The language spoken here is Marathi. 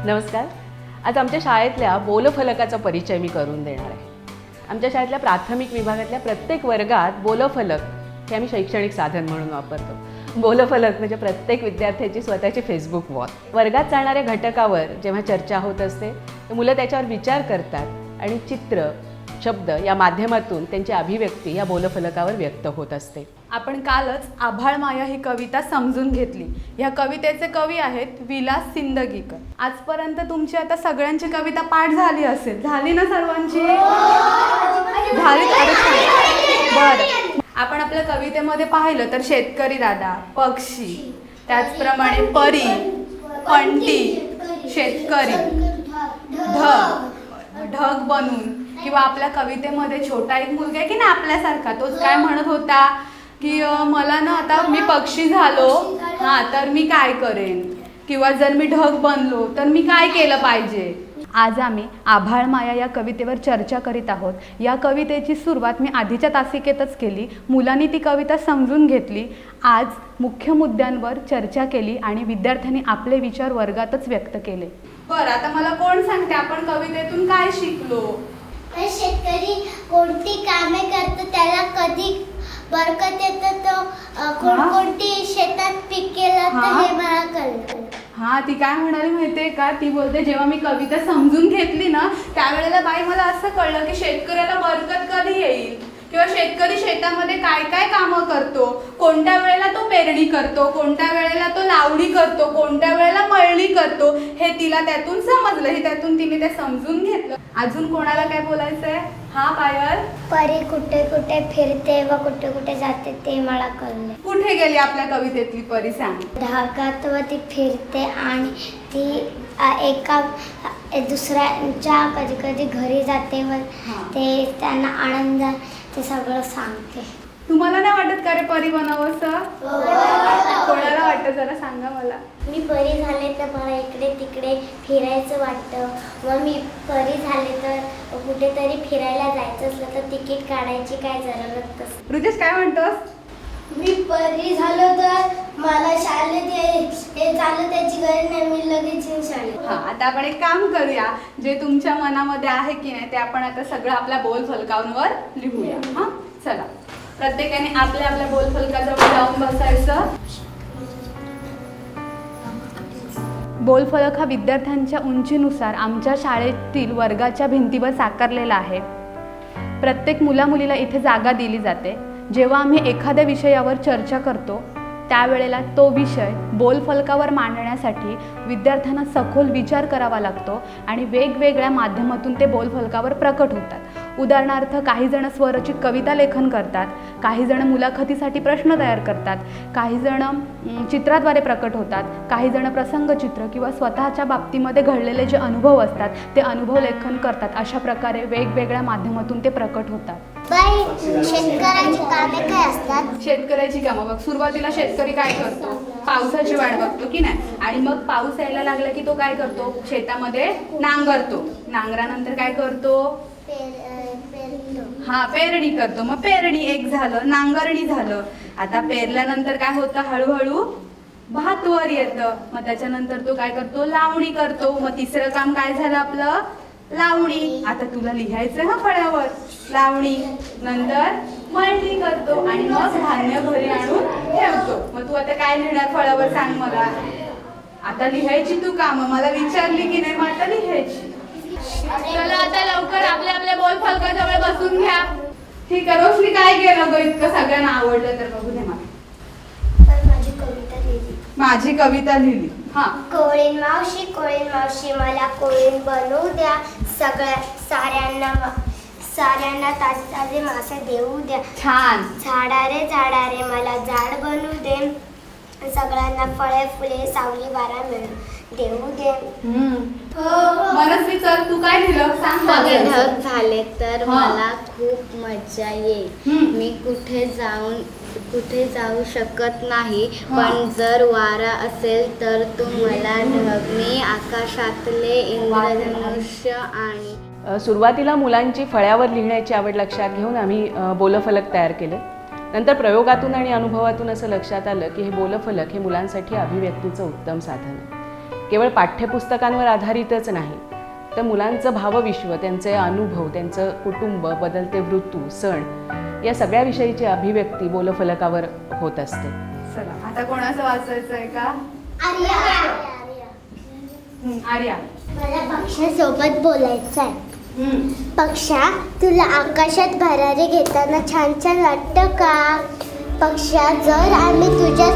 नमस्कार. आज आमच्या शाळेतल्या बोलफलकाचा परिचय मी करून देणार आहे. आमच्या शाळेतल्या प्राथमिक विभागातल्या प्रत्येक वर्गात बोलफलक हे आम्ही शैक्षणिक साधन म्हणून वापरतो. बोलफलक म्हणजे प्रत्येक विद्यार्थ्याची स्वतःची फेसबुक वॉल. वर्गात चालणाऱ्या घटकावर जेव्हा चर्चा होत असते तर मुलं त्याच्यावर विचार करतात आणि चित्र, शब्द या माध्यमातून त्यांची अभिव्यक्ती या बोलफलकावर व्यक्त होत असते. आपण कालच आभाळ माया ही कविता समजून घेतली. ह्या कवितेचे कवी आहेत विलास सिंदगीकर. आजपर्यंत तुमची आता सगळ्यांची कविता पाठ झाली असेल. झाली ना सर्वांची? झाली. बरं, आपण आपल्या कवितेमध्ये पाहिलं तर शेतकरी दादा, पक्षी, त्याचप्रमाणे परी, पंटी, शेतकरी, ढग बनून, किंवा आपल्या कवितेमध्ये छोटा एक मुलगा आहे की ना आपल्यासारखा, तोच काय म्हणत होता की मला ना आता मी पक्षी झालो हां तर मी काय करेन, किंवा जर मी ढग बनलो तर मी काय केलं पाहिजे. आज आम्ही आभाळ माया या कवितेवर चर्चा करीत आहोत. या कवितेची सुरुवात मी आधीच्या तासिकेतच केली. मुलांनी ती कविता समजून घेतली. आज मुख्य मुद्द्यांवर चर्चा केली आणि विद्यार्थ्यांनी आपले विचार वर्गातच व्यक्त केले. बरं, आता मला कोण सांगते आपण कवितेतून काय शिकलो? शेतकरी कोणती कामे करतो त्याला कधी बरकत येतं, तो कोणती शेतात पीक केलं तर हे मला कळलं. हा, ती काय म्हणाली माहितीये का? ती बोलते जेव्हा मी कविता समजून घेतली ना त्यावेळेला बाई मला असं कळलं की शेतकऱ्याला बरकत कधी येईल, किंवा शेतकरी शेतामध्ये काय काय कामं करतो, कोणत्या वेळेला तो पेरणी करतो, कोणत्या वेळेला तो लावणी करतो, कोणत्या वेळेला मळणी करतो, हे तिला त्यातून समजलं. हे त्यातून तिने ते समजून घेतलं. अजून कोणाला काय बोलायचंय? हा पायल. परी कुठे कुठे फिरते व कुठे कुठे जाते ते मला कळले. कुठे गेली आपल्या कवितेतली परी? सांग. ढगात व ती फिरते आणि ती एका दुसऱ्यांच्या कधी कधी घरी जाते व ते त्यांना आनंद ते सगळं सांगते. तुम्हाला नाही वाटत का रे परी बनावंसं? कोणाला वाटतं जरा सांगा मला. मी परी झाले तर मला इकडे तिकडे फिरायचं वाटतं. व मी परी झाले तर कुठेतरी फिरायला जायचं असलं तर तिकीट काढायची काय जरूरत नसते. रुजेश काय म्हणतोस? मी परी झालो तर मला शाळेत चालू त्याची गरज नाही, मी लगेच येऊन शाळेत. हा, आता आपण एक काम करूया. जे तुमच्या मनामध्ये आहे की नाही ते आपण आता सगळं आपल्या बोल फलकांवर लिहूया. हा, चला प्रत्येकाने आपल्या आपल्या बोल फलकाजवळ जाऊन बसायचं. बोलफलक हा विद्यार्थ्यांच्या उंचीनुसार आमच्या शाळेतील वर्गाच्या भिंतीवर साकारलेला आहे. प्रत्येक मुलामुलीला इथे जागा दिली जाते. जेव्हा आम्ही एखाद्या विषयावर चर्चा करतो त्यावेळेला तो विषय बोलफलकावर मांडण्यासाठी विद्यार्थ्यांना सखोल विचार करावा लागतो आणि वेगवेगळ्या माध्यमातून ते बोलफलकावर प्रकट होतात. उदाहरणार्थ काही जण स्वरचित कविता लेखन करतात, काही जण मुलाखतीसाठी प्रश्न तयार करतात, काही जण चित्राद्वारे प्रकट होतात, काही जण प्रसंगचित्र किंवा स्वतःच्या बाबतीमध्ये घडलेले जे अनुभव असतात ते अनुभव लेखन करतात. अशा प्रकारे वेगवेगळ्या माध्यमातून ते प्रकट होतात. शेतकऱ्याची कामे काय असतात? शेतकऱ्याची कामं बघ. सुरुवातीला शेतकरी काय करतो? पावसाची वाट बघतो की नाही, आणि मग पाऊस यायला लागला की तो काय करतो? शेतामध्ये नांगरतो. नांगरानंतर काय करतो? हा, पेरणी करतो. मग पेरणी एक झालं, नांगरणी झालं. आता पेरल्यानंतर काय होतं? हळूहळू भात वर येतं. मग त्याच्यानंतर तो काय करतो? लावणी करतो. मग तिसरं काम काय झालं आपलं? लावणी. आता तुला लिहायचं हा फळ्यावर लावणी, नंतर मळणी करतो आणि मग धान्य घरी आणून ठेवतो. मग तू आता काय लिहिणार फळावर सांग मला. आता लिहायची तू कामं मला विचारली की नाही, मग आता लिहायची. चला आता लवकर आपल्या आपल्या बोल फलकाजवळ बसून घ्या. ठीक आहे. रोशनी काय केलं ग? इतकं सगळ्यांना आवडलं तर बघू दे मला. माझी कविता लिहिली. माझी कविता लिहिली. हा. कोळीन मावशी मला कोळीन बनवू द्या. साऱ्यांना ताजे मासे देऊ द्या. छान. झाडा रे मला झाड बनवू दे. सगळ्यांना फळे फुले सावली वारा मिळू देऊ दे. मनस्वी चल, तू काय लिहिलं सांग. ढग झाले तर मला खूप मजा येईल. मी कुठे जाऊ शकत नाही, पण जर वारा असेल तर तू मला ढगने आकाशातले इंद्रधनुष्य आणि. सुरुवातीला मुलांची फळ्यावर लिहिण्याची आवड लक्षात घेऊन आम्ही बोलफलक तयार केले. नंतर प्रयोगातून आणि अनुभवातून असं लक्षात आलं की हे बोलफलक हे मुलांसाठी अभिव्यक्तीचं उत्तम साधन आहे. केवळ पाठ्यपुस्तकांवर आधारितच नाही, तर मुलांचं भावविश्व, त्यांचे अनुभव, त्यांचं कुटुंब, बदलते ऋतू, सण या सगळ्याविषयीची अभिव्यक्ती बोलफलकावर होत असते. चला आता कोणाचं वाचायचं आहे का? आर्या. मला पक्ष्यासोबत बोलायचं आहे. पक्ष्या, तुला आकाशात भरारी घेताना छान छान वाटतं का? पक्ष्या, जर आम्ही तुझ्या